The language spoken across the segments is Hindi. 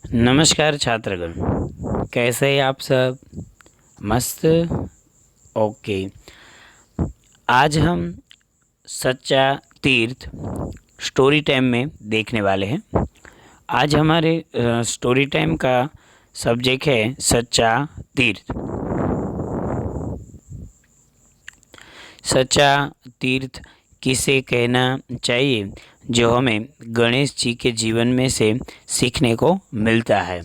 नमस्कार छात्रगण, कैसे हैं आप सब? मस्त। ओके। आज हम सच्चा तीर्थ स्टोरी टाइम में देखने वाले हैं। आज हमारे स्टोरी टाइम का सब्जेक्ट है सच्चा तीर्थ। सच्चा तीर्थ किसे कहना चाहिए, जो हमें गणेश जी के जीवन में से सीखने को मिलता है।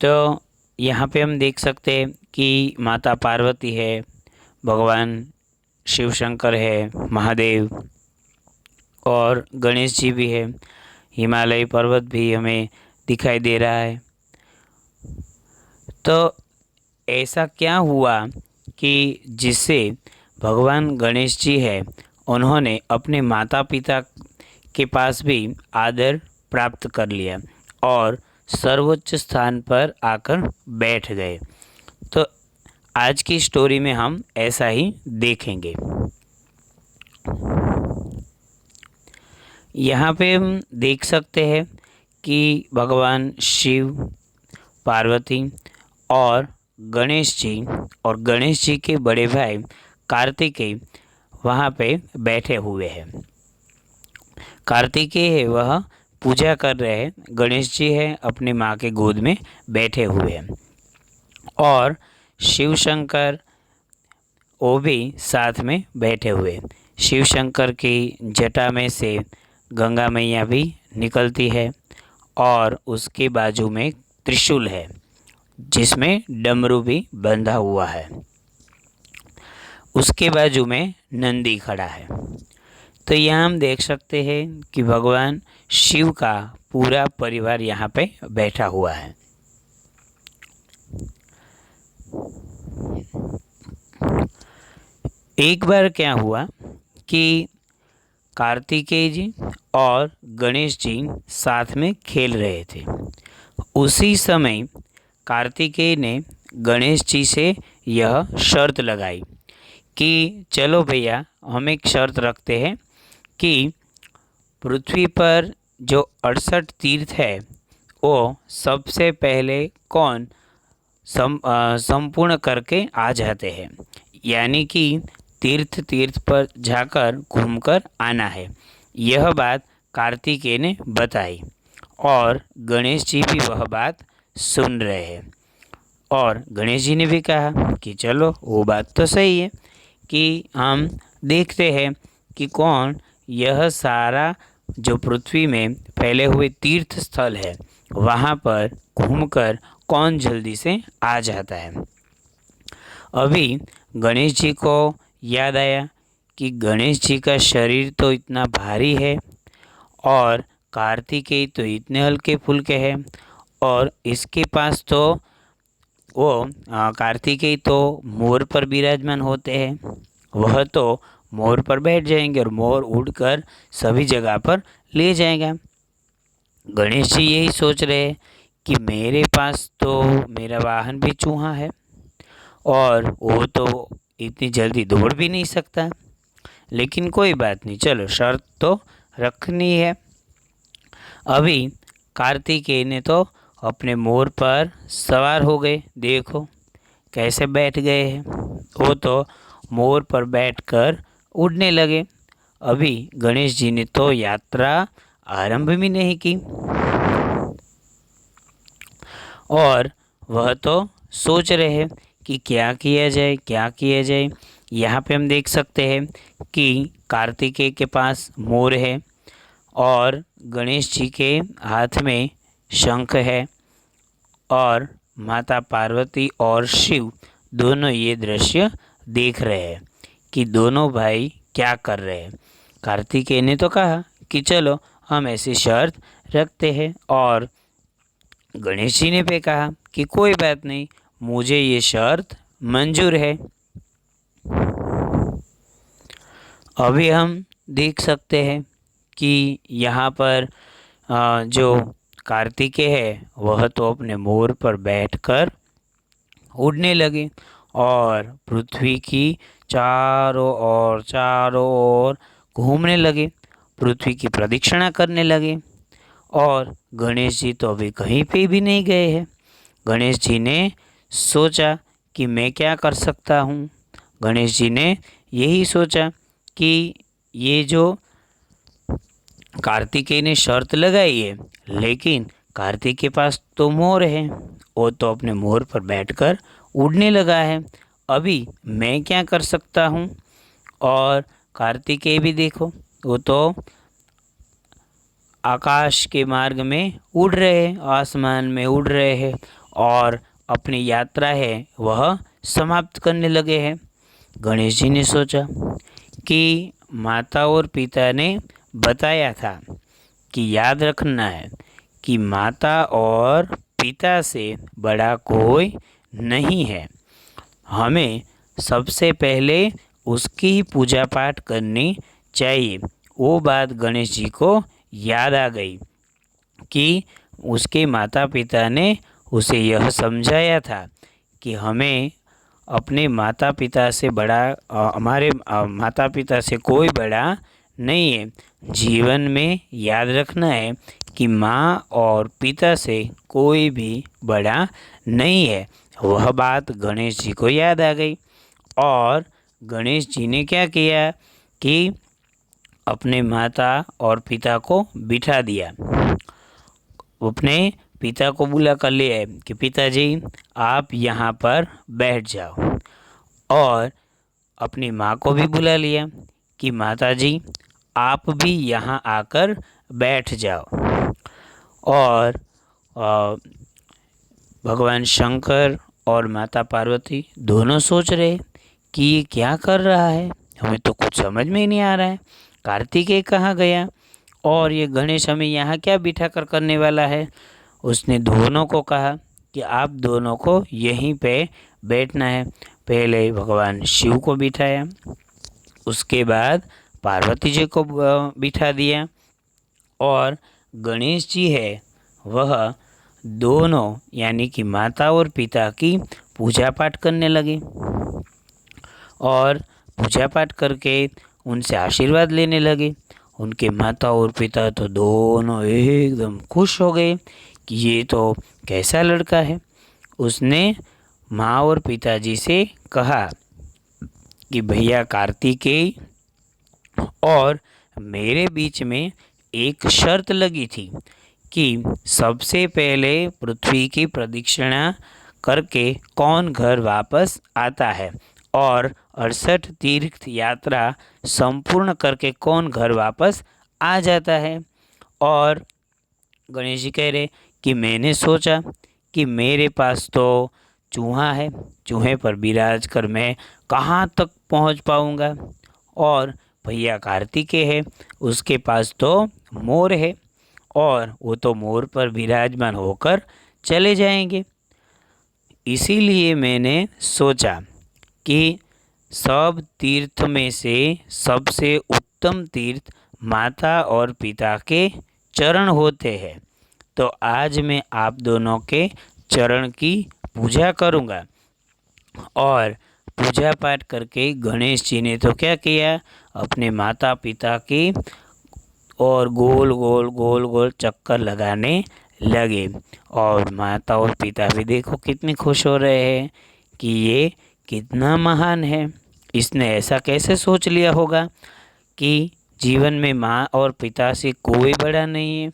तो यहाँ पे हम देख सकते हैं कि माता पार्वती है, भगवान शिव शंकर है, महादेव और गणेश जी भी है। हिमालय पर्वत भी हमें दिखाई दे रहा है। तो ऐसा क्या हुआ कि जिससे भगवान गणेश जी है, उन्होंने अपने माता पिता के पास भी आदर प्राप्त कर लिया और सर्वोच्च स्थान पर आकर बैठ गए। तो आज की स्टोरी में हम ऐसा ही देखेंगे। यहाँ पे हम देख सकते हैं कि भगवान शिव, पार्वती और गणेश जी के बड़े भाई कार्तिकेय वहाँ पे बैठे हुए हैं। कार्तिकेय है वह पूजा कर रहे हैं, गणेश जी है अपनी माँ के गोद में बैठे हुए हैं और शिव शंकर वो भी साथ में बैठे हुए। शिव शंकर की जटा में से गंगा मैया भी निकलती है और उसके बाजू में त्रिशूल है जिसमें डमरू भी बंधा हुआ है। उसके बाजू में नंदी खड़ा है। तो यहाँ हम देख सकते हैं कि भगवान शिव का पूरा परिवार यहाँ पे बैठा हुआ है। एक बार क्या हुआ कि कार्तिकेय जी और गणेश जी साथ में खेल रहे थे। उसी समय कार्तिकेय ने गणेश जी से यह शर्त लगाई कि चलो भैया, हम एक शर्त रखते हैं कि पृथ्वी पर जो 68 तीर्थ है वो सबसे पहले कौन संपूर्ण करके आ जाते हैं, यानी कि तीर्थ तीर्थ पर जाकर घूमकर आना है। यह बात कार्तिकेय ने बताई और गणेश जी भी वह बात सुन रहे हैं। और गणेश जी ने भी कहा कि चलो, वो बात तो सही है कि हम देखते हैं कि कौन यह सारा जो पृथ्वी में फैले हुए तीर्थ स्थल है वहाँ पर घूमकर कौन जल्दी से आ जाता है। अभी गणेश जी को याद आया कि गणेश जी का शरीर तो इतना भारी है और कार्तिकेय तो इतने हल्के फुल्के हैं और इसके पास तो वो कार्तिकेय तो मोर पर विराजमान होते हैं। वह तो मोर पर बैठ जाएंगे और मोर उड़कर सभी जगह पर ले जाएगा। गणेश जी यही सोच रहे हैं कि मेरे पास तो मेरा वाहन भी चूहा है और वो तो इतनी जल्दी दौड़ भी नहीं सकता। लेकिन कोई बात नहीं, चलो शर्त तो रखनी है। अभी कार्तिकेय ने तो अपने मोर पर सवार हो गए। देखो कैसे बैठ गए हैं। वो तो मोर पर बैठकर उड़ने लगे। अभी गणेश जी ने तो यात्रा आरंभ भी नहीं की और वह तो सोच रहे हैं कि क्या किया जाए, क्या किया जाए। यहाँ पे हम देख सकते हैं कि कार्तिकेय के पास मोर है और गणेश जी के हाथ में शंख है और माता पार्वती और शिव दोनों ये दृश्य देख रहे हैं कि दोनों भाई क्या कर रहे हैं। कार्तिकेय ने तो कहा कि चलो हम ऐसी शर्त रखते हैं और गणेश जी ने भी कहा कि कोई बात नहीं, मुझे ये शर्त मंजूर है। अभी हम देख सकते हैं कि यहाँ पर जो कार्तिकेय है वह तो अपने मोर पर बैठकर उड़ने लगे और पृथ्वी की चारों ओर घूमने लगे, पृथ्वी की प्रदक्षिणा करने लगे और गणेश जी तो अभी कहीं पे भी नहीं गए हैं। गणेश जी ने सोचा कि मैं क्या कर सकता हूँ। गणेश जी ने यही सोचा कि ये जो कार्तिकेय ने शर्त लगाई है, लेकिन कार्तिक के पास तो मोर है, वो तो अपने मोर पर बैठकर उड़ने लगा है। अभी मैं क्या कर सकता हूँ। और कार्तिकेय भी देखो, वो तो आकाश के मार्ग में उड़ रहे हैं, आसमान में उड़ रहे हैं और अपनी यात्रा है वह समाप्त करने लगे हैं। गणेश जी ने सोचा कि माता और पिता ने बताया था कि याद रखना है कि माता और पिता से बड़ा कोई नहीं है। हमें सबसे पहले उसकी ही पूजा पाठ करनी चाहिए। वो बात गणेश जी को याद आ गई कि उसके माता पिता ने उसे यह समझाया था कि हमें अपने माता पिता से बड़ा हमारे माता पिता से कोई बड़ा नहीं है। जीवन में याद रखना है कि माँ और पिता से कोई भी बड़ा नहीं है। वह बात गणेश जी को याद आ गई और गणेश जी ने क्या किया कि अपने माता और पिता को बिठा दिया। अपने पिता को बुला कर ले आए कि पिताजी आप यहाँ पर बैठ जाओ, और अपनी माँ को भी बुला लिया कि माताजी आप भी यहाँ आकर बैठ जाओ। और भगवान शंकर और माता पार्वती दोनों सोच रहे कि ये क्या कर रहा है, हमें तो कुछ समझ में ही नहीं आ रहा है। कार्तिकेय कहाँ गया और ये गणेश हमें यहाँ क्या बिठा कर करने वाला है। उसने दोनों को कहा कि आप दोनों को यहीं पे बैठना है। पहले भगवान शिव को बिठाया, उसके बाद पार्वती जी को बिठा दिया, और गणेश जी है वह दोनों यानी कि माता और पिता की पूजा पाठ करने लगे और पूजा पाठ करके उनसे आशीर्वाद लेने लगे। उनके माता और पिता तो दोनों एकदम खुश हो गए कि ये तो कैसा लड़का है। उसने माँ और पिताजी से कहा कि भैया कार्तिकेय और मेरे बीच में एक शर्त लगी थी कि सबसे पहले पृथ्वी की प्रदक्षिणा करके कौन घर वापस आता है, और 68 तीर्थ यात्रा संपूर्ण करके कौन घर वापस आ जाता है। और गणेश जी कह रहे कि मैंने सोचा कि मेरे पास तो चूहा है, चूहे पर बिराज कर मैं कहाँ तक पहुँच पाऊँगा, और भैया कार्तिकेय है उसके पास तो मोर है और वो तो मोर पर विराजमान होकर चले जाएंगे। इसीलिए मैंने सोचा कि सब तीर्थ में से सबसे उत्तम तीर्थ माता और पिता के चरण होते हैं, तो आज मैं आप दोनों के चरण की पूजा करूँगा। और पूजा पाठ करके गणेश जी ने तो क्या किया, अपने माता पिता की और गोल गोल गोल गोल चक्कर लगाने लगे। और माता और पिता भी देखो कितने खुश हो रहे हैं कि ये कितना महान है। इसने ऐसा कैसे सोच लिया होगा कि जीवन में माँ और पिता से कोई बड़ा नहीं है।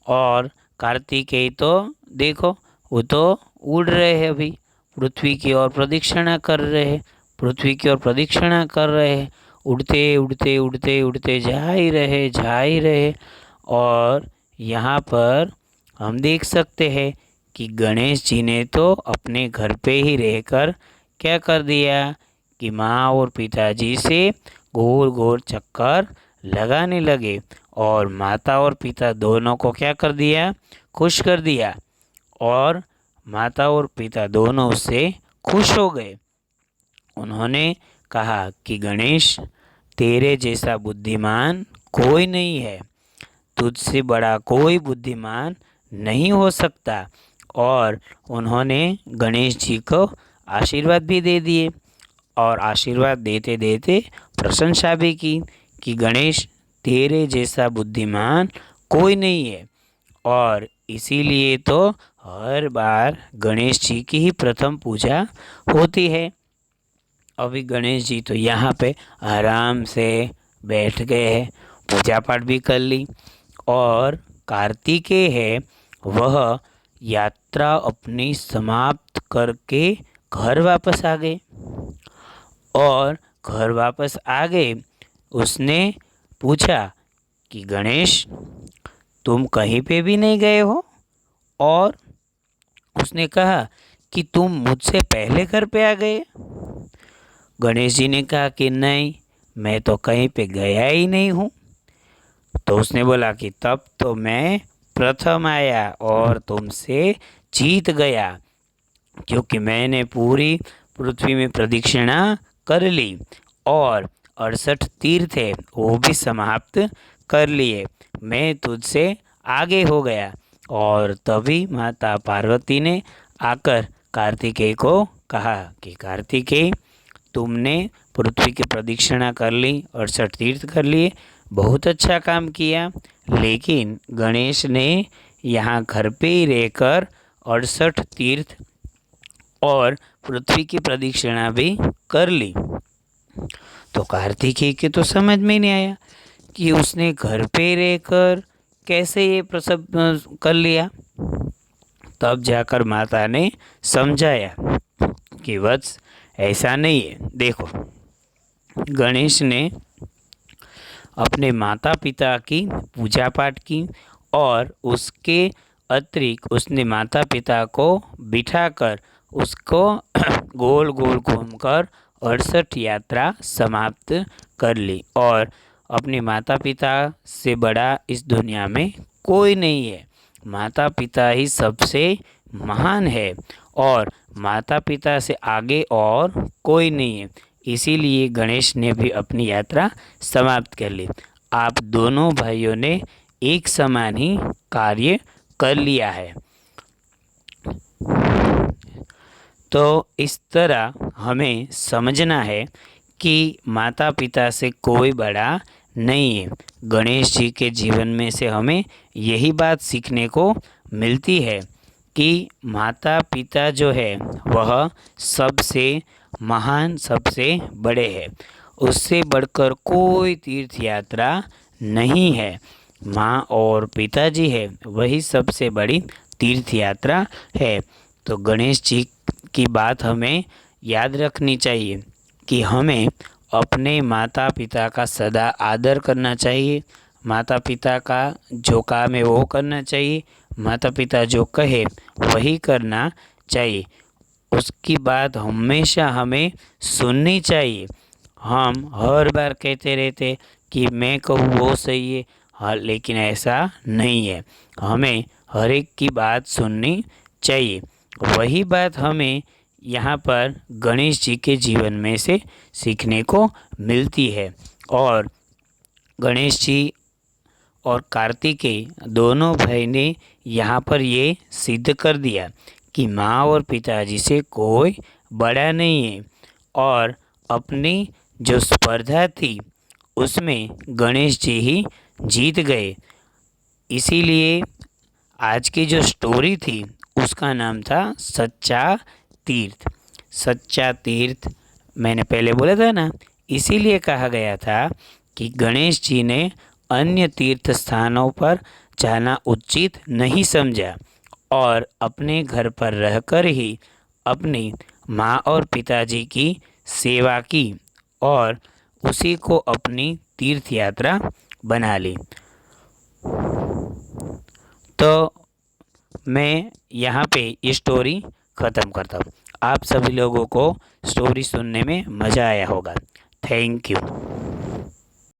और कार्तिकेय तो देखो वो तो उड़ रहे हैं, अभी पृथ्वी की ओर प्रदक्षिणा कर रहे हैं, पृथ्वी की ओर प्रदक्षिणा कर रहे हैं, उड़ते उड़ते उड़ते उड़ते जा ही रहे। और यहाँ पर हम देख सकते हैं कि गणेश जी ने तो अपने घर पे ही रहकर क्या कर दिया कि माँ और पिताजी से गोल गोल चक्कर लगाने लगे, और माता और पिता दोनों को क्या कर दिया, खुश कर दिया। और माता और पिता दोनों उससे खुश हो गए। उन्होंने कहा कि गणेश तेरे जैसा बुद्धिमान कोई नहीं है, तुझसे बड़ा कोई बुद्धिमान नहीं हो सकता। और उन्होंने गणेश जी को आशीर्वाद भी दे दिए और आशीर्वाद देते देते प्रशंसा भी की कि गणेश तेरे जैसा बुद्धिमान कोई नहीं है। और इसीलिए तो हर बार गणेश जी की ही प्रथम पूजा होती है। अभी गणेश जी तो यहाँ पे आराम से बैठ गए हैं, पूजा पाठ भी कर ली। और कार्तिकेय है वह यात्रा अपनी समाप्त करके घर वापस आ गए। और घर वापस आ गए, उसने पूछा कि गणेश, तुम कहीं पे भी नहीं गए हो? और उसने कहा कि तुम मुझसे पहले घर पे आ गए। गणेश जी ने कहा कि नहीं, मैं तो कहीं पे गया ही नहीं हूँ। तो उसने बोला कि तब तो मैं प्रथम आया और तुमसे जीत गया, क्योंकि मैंने पूरी पृथ्वी में प्रदक्षिणा कर ली और 68 तीर्थ है वो भी समाप्त कर लिए। मैं तुझसे आगे हो गया। और तभी माता पार्वती ने आकर कार्तिकेय को कहा कि कार्तिकेय, तुमने पृथ्वी की प्रदक्षिणा कर ली, 68 तीर्थ कर लिए, बहुत अच्छा काम किया। लेकिन गणेश ने यहाँ घर पे ही रहकर 68 तीर्थ और पृथ्वी की प्रदक्षिणा भी कर ली। तो कार्तिकेय के तो समझ में नहीं आया कि उसने घर पे रहकर कैसे ये प्रसव कर लिया। तब जाकर माता ने समझाया कि वत्स, ऐसा नहीं है। देखो, गणेश ने अपने माता पिता की पूजा पाठ की और उसके अतिरिक्त उसने माता पिता को बिठाकर उसको गोल गोल घूमकर 68 यात्रा समाप्त कर ली। और अपने माता पिता से बड़ा इस दुनिया में कोई नहीं है। माता पिता ही सबसे महान है और माता पिता से आगे और कोई नहीं है। इसीलिए गणेश ने भी अपनी यात्रा समाप्त कर ली। आप दोनों भाइयों ने एक समान ही कार्य कर लिया है। तो इस तरह हमें समझना है कि माता पिता से कोई बड़ा नहीं है। गणेश जी के जीवन में से हमें यही बात सीखने को मिलती है कि माता पिता जो है वह सबसे महान, सबसे बड़े हैं। उससे बढ़कर कोई तीर्थ यात्रा नहीं है। माँ और पिताजी है वही सबसे बड़ी तीर्थ यात्रा है। तो गणेश जी की बात हमें याद रखनी चाहिए कि हमें अपने माता पिता का सदा आदर करना चाहिए। माता पिता का जो काम है वो करना चाहिए। माता पिता जो कहे वही करना चाहिए। उसकी बात हमेशा हमें सुननी चाहिए। हम हर बार कहते रहते कि मैं कहूँ वो सही है, हाँ, लेकिन ऐसा नहीं है। हमें हर एक की बात सुननी चाहिए। वही बात हमें यहाँ पर गणेश जी के जीवन में से सीखने को मिलती है। और गणेश जी और कार्तिकेय दोनों भाई ने यहाँ पर ये सिद्ध कर दिया कि माँ और पिताजी से कोई बड़ा नहीं है। और अपनी जो स्पर्धा थी उसमें गणेश जी ही जीत गए। इसीलिए आज की जो स्टोरी थी उसका नाम था सच्चा तीर्थ। सच्चा तीर्थ मैंने पहले बोला था ना, इसीलिए कहा गया था कि गणेश जी ने अन्य तीर्थ स्थानों पर जाना उचित नहीं समझा और अपने घर पर रहकर ही अपनी माँ और पिताजी की सेवा की और उसी को अपनी तीर्थ यात्रा बना ली। तो मैं यहाँ पे ये स्टोरी ख़त्म करता हूँ। आप सभी लोगों को स्टोरी सुनने में मज़ा आया होगा। Thank you.